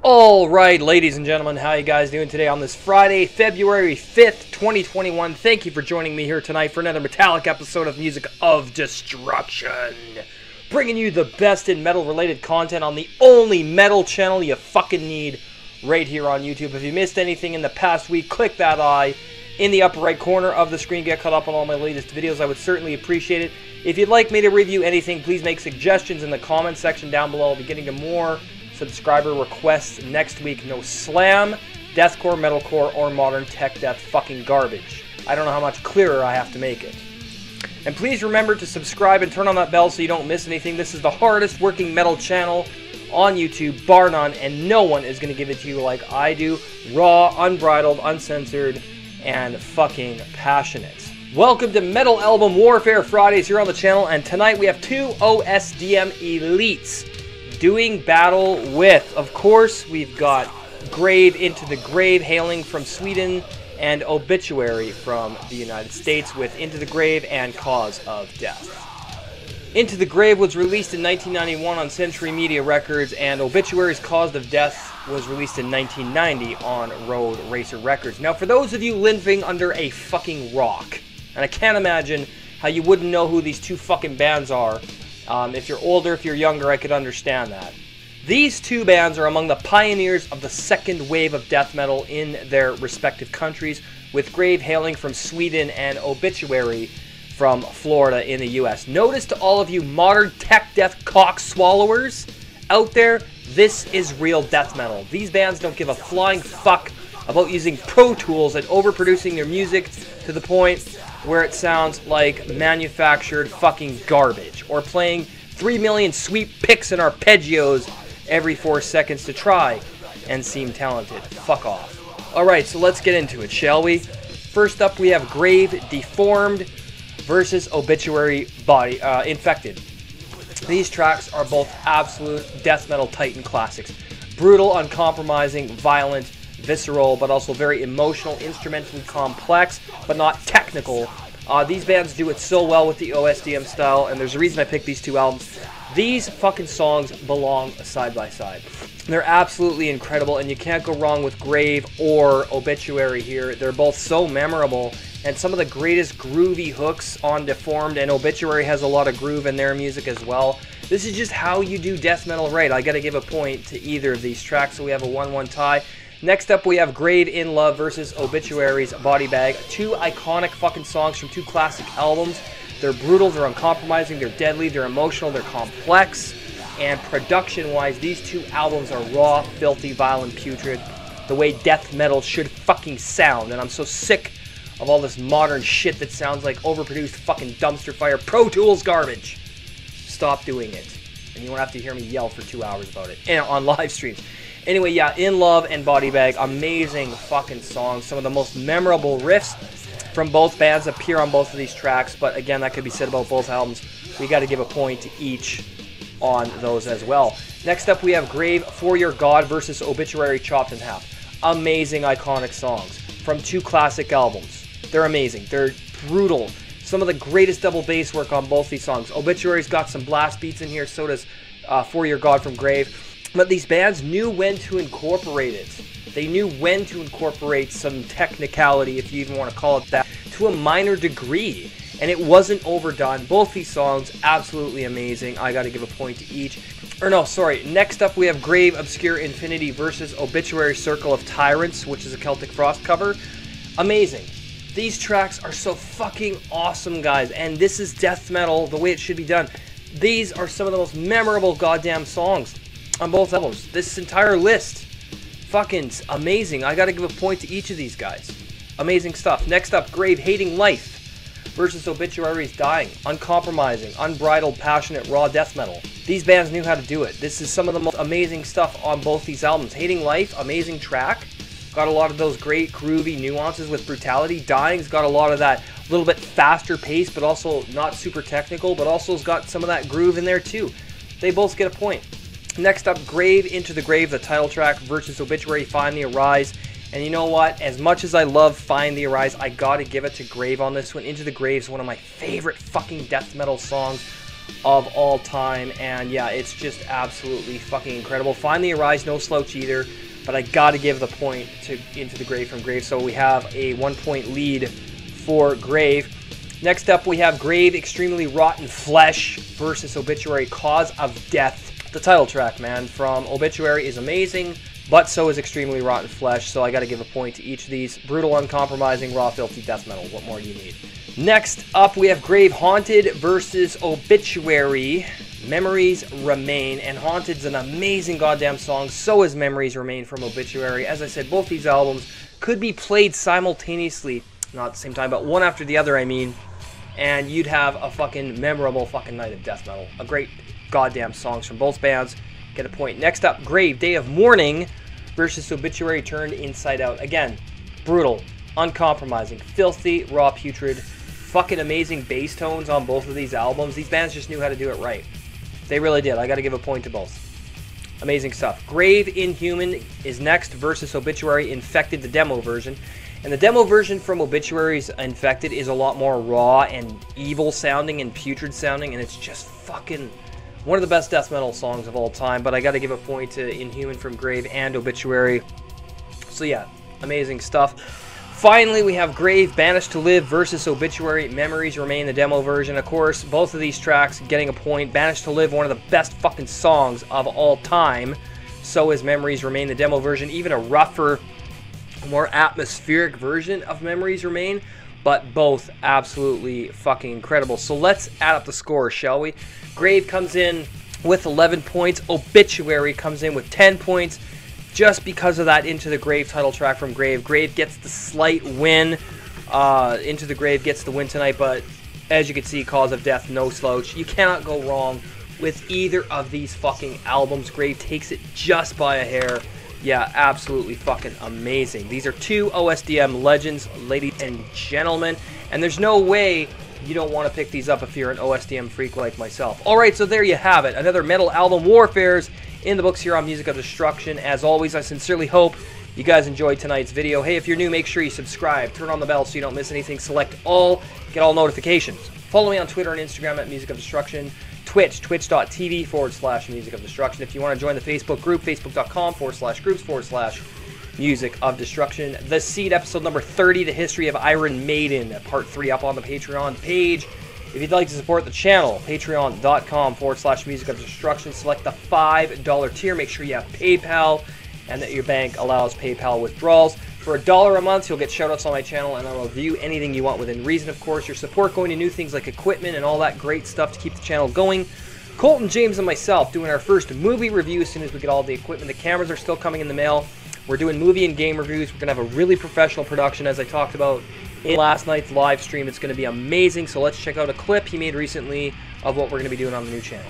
Alright, ladies and gentlemen, how you guys doing today on this Friday, February 5th, 2021? Thank you for joining me here tonight for another metallic episode of Music of Destruction. Bringing you the best in metal-related content on the only metal channel you fucking need right here on YouTube. If you missed anything in the past week, click that eye in the upper right corner of the screen. Get caught up on all my latest videos. I would certainly appreciate it. If you'd like me to review anything, please make suggestions in the comment section down below. I'll be getting to more subscriber requests next week. No slam, deathcore, metalcore, or modern tech death fucking garbage. I don't know how much clearer I have to make it. And please remember to subscribe and turn on that bell so you don't miss anything. This is the hardest working metal channel on YouTube, bar none, and no one is going to give it to you like I do. Raw, unbridled, uncensored, and fucking passionate. Welcome to Metal Album Warfare Fridays here on the channel, and tonight we have two OSDM elites doing battle with, of course, we've got Grave Into the Grave, hailing from Sweden, and Obituary from the United States with Into the Grave and Cause of Death. Into the Grave was released in 1991 on Century Media Records, and Obituary's Cause of Death was released in 1990 on Roadracer Records. Now, for those of you living under a fucking rock, and I can't imagine how you wouldn't know who these two fucking bands are. If you're older, if you're younger, I could understand that. These two bands are among the pioneers of the second wave of death metal in their respective countries, with Grave hailing from Sweden and Obituary from Florida in the US. Notice to all of you modern tech death cock swallowers out there, this is real death metal. These bands don't give a flying fuck about using Pro Tools and overproducing their music to the point where it sounds like manufactured fucking garbage, or playing 3 million sweet picks and arpeggios every 4 seconds to try and seem talented. Fuck off. Alright, so let's get into it, shall we? First up, we have Grave Deformed versus Obituary Body Infected. These tracks are both absolute death metal titan classics. Brutal, uncompromising, violent, visceral, but also very emotional, instrumentally complex, but not technical. These bands do it so well with the OSDM style, and there's a reason I picked these two albums. These fucking songs belong side by side. They're absolutely incredible, and you can't go wrong with Grave or Obituary here. They're both so memorable, and some of the greatest groovy hooks on Deformed, and Obituary has a lot of groove in their music as well. This is just how you do death metal right. I gotta give a point to either of these tracks, so we have a 1-1 tie. Next up, we have Grave in Love versus Obituary's Body Bag. Two iconic fucking songs from two classic albums. They're brutal, they're uncompromising, they're deadly, they're emotional, they're complex. And production-wise, these two albums are raw, filthy, violent, putrid. The way death metal should fucking sound. And I'm so sick of all this modern shit that sounds like overproduced fucking dumpster fire Pro Tools garbage. Stop doing it. And you won't have to hear me yell for 2 hours about it and on live streams. Anyway, yeah, In Love and Body Bag, amazing fucking songs. Some of the most memorable riffs from both bands appear on both of these tracks, but again, that could be said about both albums. We got to give a point to each on those as well. Next up, we have Grave For Your God versus Obituary Chopped in Half. Amazing, iconic songs from two classic albums. They're amazing. They're brutal. Some of the greatest double bass work on both these songs. Obituary's got some blast beats in here, so does For Your God from Grave. But these bands knew when to incorporate it. They knew when to incorporate some technicality, if you even want to call it that, to a minor degree. And it wasn't overdone. Both these songs, absolutely amazing. I got to give a point to each. Or no, sorry. Next up, we have Grave Obscure Infinity versus Obituary Circle of Tyrants, which is a Celtic Frost cover. Amazing. These tracks are so fucking awesome, guys. And this is death metal the way it should be done. These are some of the most memorable goddamn songs on both albums. This entire list, fucking amazing. I gotta give a point to each of these guys. Amazing stuff. Next up, Grave Hating Life versus Obituary's Dying. Uncompromising, unbridled, passionate, raw death metal. These bands knew how to do it. This is some of the most amazing stuff on both these albums. Hating Life, amazing track. Got a lot of those great groovy nuances with brutality. Dying's got a lot of that little bit faster pace, but also not super technical, but also has got some of that groove in there too. They both get a point. Next up, Grave Into the Grave, the title track, versus Obituary Find the Arise. And you know what? As much as I love Find the Arise, I gotta give it to Grave on this one. Into the Grave is one of my favorite fucking death metal songs of all time, and yeah, it's just absolutely fucking incredible. Find the Arise, no slouch either, but I gotta give the point to Into the Grave from Grave, so we have a 1-point lead for Grave. Next up, we have Grave, Extremely Rotten Flesh versus Obituary-Cause of Death. The title track, man, from Obituary is amazing, but so is Extremely Rotten Flesh, so I gotta give a point to each of these. Brutal, uncompromising, raw, filthy death metal. What more do you need? Next up, we have Grave, Haunted versus Obituary. Memories Remain, and Haunted's an amazing goddamn song. So is Memories Remain from Obituary. As I said, both these albums could be played simultaneously, not at the same time, but one after the other, I mean, and you'd have a fucking memorable fucking night of death metal. A great goddamn songs from both bands. Get a point. Next up, Grave, Day of Mourning versus Obituary turned inside out. Again, brutal, uncompromising, filthy, raw, putrid, fucking amazing bass tones on both of these albums. These bands just knew how to do it right. They really did. I got to give a point to both. Amazing stuff. Grave, Inhuman is next versus Obituary, Infected, the demo version. And the demo version from Obituary's Infected is a lot more raw and evil sounding and putrid sounding, and it's just fucking one of the best death metal songs of all time. But I got to give a point to Inhuman from Grave and Obituary. So yeah, amazing stuff. Finally, we have Grave, Banished to Live versus Obituary, Memories Remain, the demo version. Of course, both of these tracks getting a point. Banished to Live, one of the best fucking songs of all time. So is Memories Remain, the demo version. Even a rougher, more atmospheric version of Memories Remain. But both absolutely fucking incredible. So let's add up the score, shall we? Grave comes in with 11 points. Obituary comes in with 10 points. Just because of that Into the Grave title track from Grave. Grave gets the slight win. Into the Grave gets the win tonight, but as you can see, Cause of Death, no slouch. You cannot go wrong with either of these fucking albums. Grave takes it just by a hair. Yeah, absolutely fucking amazing. These are two OSDM legends, ladies and gentlemen, and there's no way you don't want to pick these up if you're an OSDM freak like myself. Alright, so there you have it. Another metal album warfares in the books here on Music of Destruction. As always, I sincerely hope you guys enjoyed tonight's video. Hey, if you're new, make sure you subscribe. Turn on the bell so you don't miss anything. Select all, get all notifications. Follow me on Twitter and Instagram at Music of Destruction. Twitch, twitch.tv/Music of Destruction. If you want to join the Facebook group, facebook.com/groups/Music of Destruction. The Seed, episode number 30, The History of Iron Maiden, part 3 up on the Patreon page. If you'd like to support the channel, patreon.com/Music of Destruction. Select the $5 tier. Make sure you have PayPal and that your bank allows PayPal withdrawals. For $1 a month, you'll get shoutouts on my channel, and I'll review anything you want within reason, of course. Your support going to new things like equipment and all that great stuff to keep the channel going. Colton, James, and myself doing our first movie review as soon as we get all the equipment. The cameras are still coming in the mail. We're doing movie and game reviews. We're going to have a really professional production, as I talked about in last night's live stream. It's going to be amazing, so let's check out a clip he made recently of what we're going to be doing on the new channel.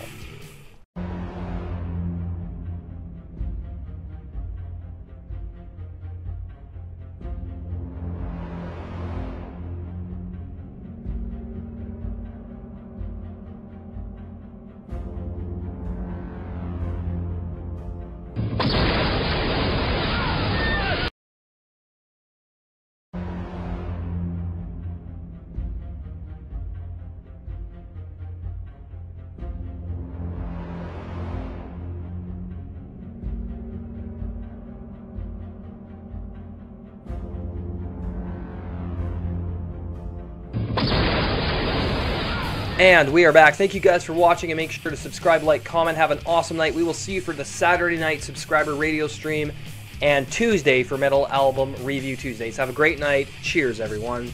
And we are back. Thank you guys for watching, and make sure to subscribe, like, comment. Have an awesome night. We will see you for the Saturday night subscriber radio stream and Tuesday for Metal Album Review Tuesdays. Have a great night. Cheers, everyone.